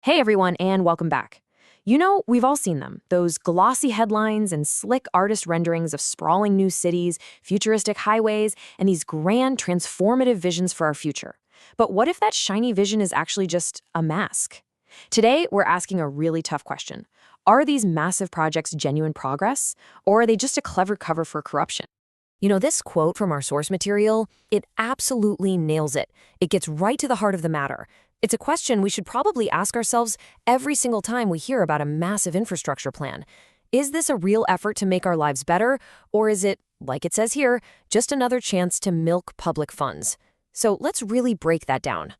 Hey everyone, and welcome back. We've all seen them, those glossy headlines and slick artist renderings of sprawling new cities, futuristic highways, and these grand transformative visions for our future. But what if that shiny vision is actually just a mask? Today, we're asking a really tough question. Are these massive projects genuine progress, or are they just a clever cover for corruption? This quote from our source material, it absolutely nails it. It gets right to the heart of the matter. It's a question we should probably ask ourselves every single time we hear about a massive infrastructure plan. Is this a real effort to make our lives better, or is it, like it says here, just another chance to milk public funds? So let's really break that down.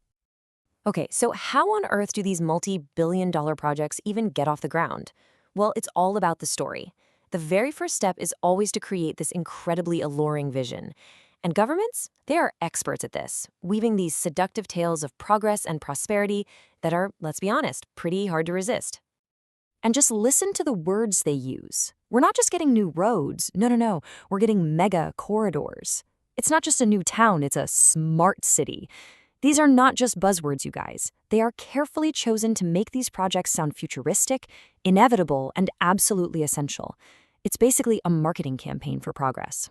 Okay, so how on earth do these multi-billion-dollar projects even get off the ground? Well, it's all about the story. The very first step is always to create this incredibly alluring vision. And governments, they are experts at this, weaving these seductive tales of progress and prosperity that are, let's be honest, pretty hard to resist. And just listen to the words they use. We're not just getting new roads. No. We're getting mega corridors. It's not just a new town, it's a smart city. These are not just buzzwords, you guys. They are carefully chosen to make these projects sound futuristic, inevitable, and absolutely essential. It's basically a marketing campaign for progress.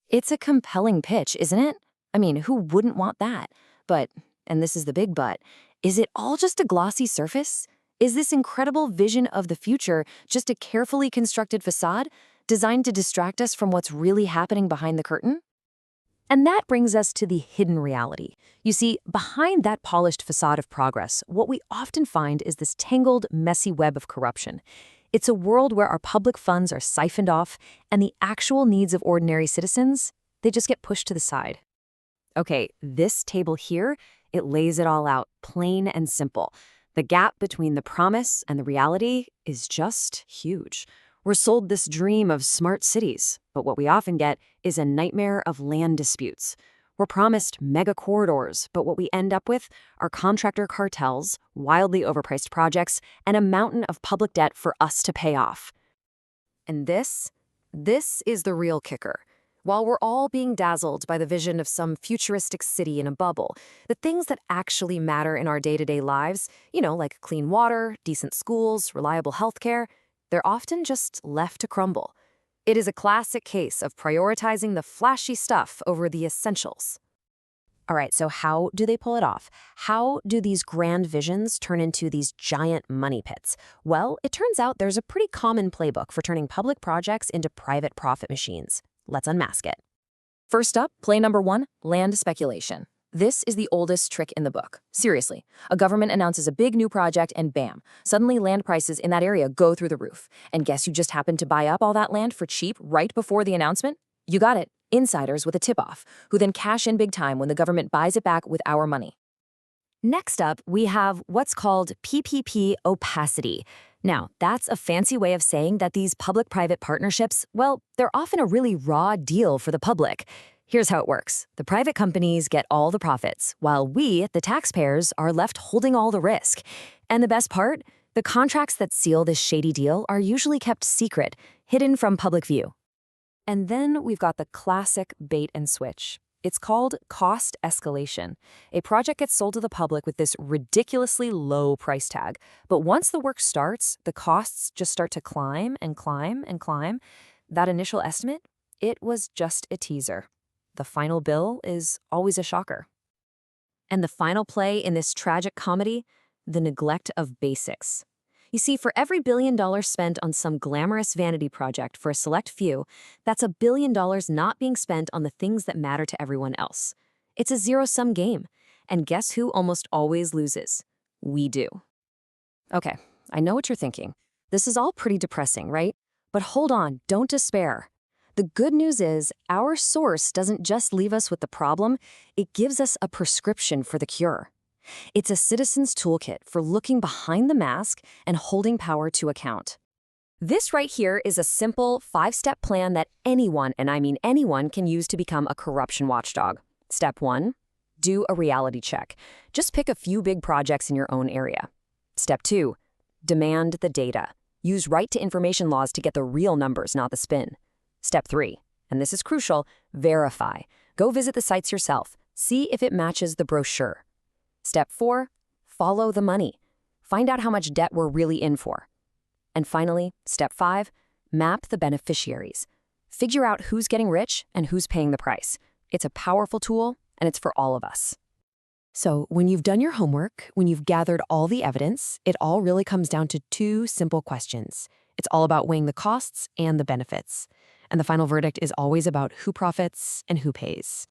It's a compelling pitch, isn't it? I mean, who wouldn't want that? But, and this is the big but, is it all just a glossy surface? Is this incredible vision of the future just a carefully constructed facade designed to distract us from what's really happening behind the curtain? And that brings us to the hidden reality. You see, behind that polished facade of progress, what we often find is this tangled, messy web of corruption. It's a world where our public funds are siphoned off, and the actual needs of ordinary citizens, they just get pushed to the side. Okay, this table here, it lays it all out, plain and simple. The gap between the promise and the reality is just huge. We're sold this dream of smart cities, but what we often get is a nightmare of land disputes. We're promised mega corridors, but what we end up with are contractor cartels, wildly overpriced projects, and a mountain of public debt for us to pay off. And this is the real kicker. While we're all being dazzled by the vision of some futuristic city in a bubble, the things that actually matter in our day-to-day lives, like clean water, decent schools, reliable healthcare, they're often just left to crumble. It is a classic case of prioritizing the flashy stuff over the essentials. All right, so how do they pull it off? How do these grand visions turn into these giant money pits? Well, it turns out there's a pretty common playbook for turning public projects into private profit machines. Let's unmask it. First up, play number 1, land speculation. This is the oldest trick in the book. Seriously, a government announces a big new project and bam, suddenly land prices in that area go through the roof. And guess who just happened to buy up all that land for cheap right before the announcement? You got it, insiders with a tip-off, who then cash in big time when the government buys it back with our money. Next up, we have what's called PPP opacity. Now, that's a fancy way of saying that these public-private partnerships, well, they're often a really raw deal for the public. Here's how it works. The private companies get all the profits, while we, the taxpayers, are left holding all the risk. And the best part? The contracts that seal this shady deal are usually kept secret, hidden from public view. And then we've got the classic bait and switch. It's called cost escalation. A project gets sold to the public with this ridiculously low price tag. But once the work starts, the costs just start to climb and climb and climb. That initial estimate, it was just a teaser. The final bill is always a shocker. And the final play in this tragic comedy, the neglect of basics. You see, for every $1 billion spent on some glamorous vanity project for a select few, that's $1 billion not being spent on the things that matter to everyone else. It's a zero-sum game. And guess who almost always loses? We do. Okay, I know what you're thinking. This is all pretty depressing, right? But hold on, don't despair. The good news is our source doesn't just leave us with the problem, it gives us a prescription for the cure. It's a citizen's toolkit for looking behind the mask and holding power to account. This right here is a simple 5-step plan that anyone, and I mean anyone, can use to become a corruption watchdog. Step 1, do a reality check. Just pick a few big projects in your own area. Step 2, demand the data. Use right to information laws to get the real numbers, not the spin. Step 3, and this is crucial, verify. Go visit the sites yourself. See if it matches the brochure. Step 4, follow the money. Find out how much debt we're really in for. And finally, step 5, map the beneficiaries. Figure out who's getting rich and who's paying the price. It's a powerful tool, and it's for all of us. So when you've done your homework, when you've gathered all the evidence, it all really comes down to 2 simple questions. It's all about weighing the costs and the benefits. And the final verdict is always about who profits and who pays.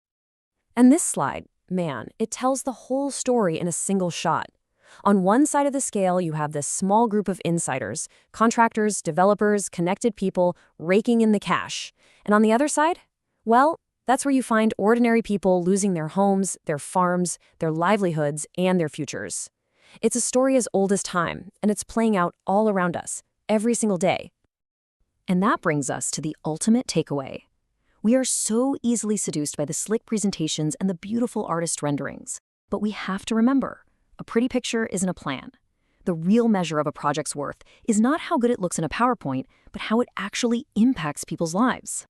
And this slide, man, it tells the whole story in a single shot. On one side of the scale, you have this small group of insiders, contractors, developers, connected people, raking in the cash. And on the other side, well, that's where you find ordinary people losing their homes, their farms, their livelihoods, and their futures. It's a story as old as time, and it's playing out all around us, every single day. And that brings us to the ultimate takeaway. We are so easily seduced by the slick presentations and the beautiful artist renderings. But we have to remember, a pretty picture isn't a plan. The real measure of a project's worth is not how good it looks in a PowerPoint, but how it actually impacts people's lives.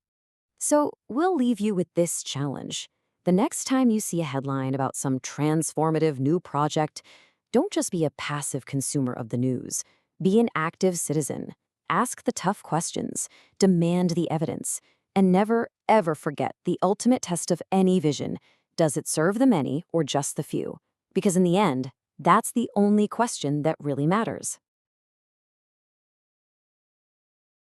So we'll leave you with this challenge. The next time you see a headline about some transformative new project, don't just be a passive consumer of the news. Be an active citizen. Ask the tough questions. Demand the evidence. And never, ever forget the ultimate test of any vision. Does it serve the many or just the few? Because in the end, that's the only question that really matters.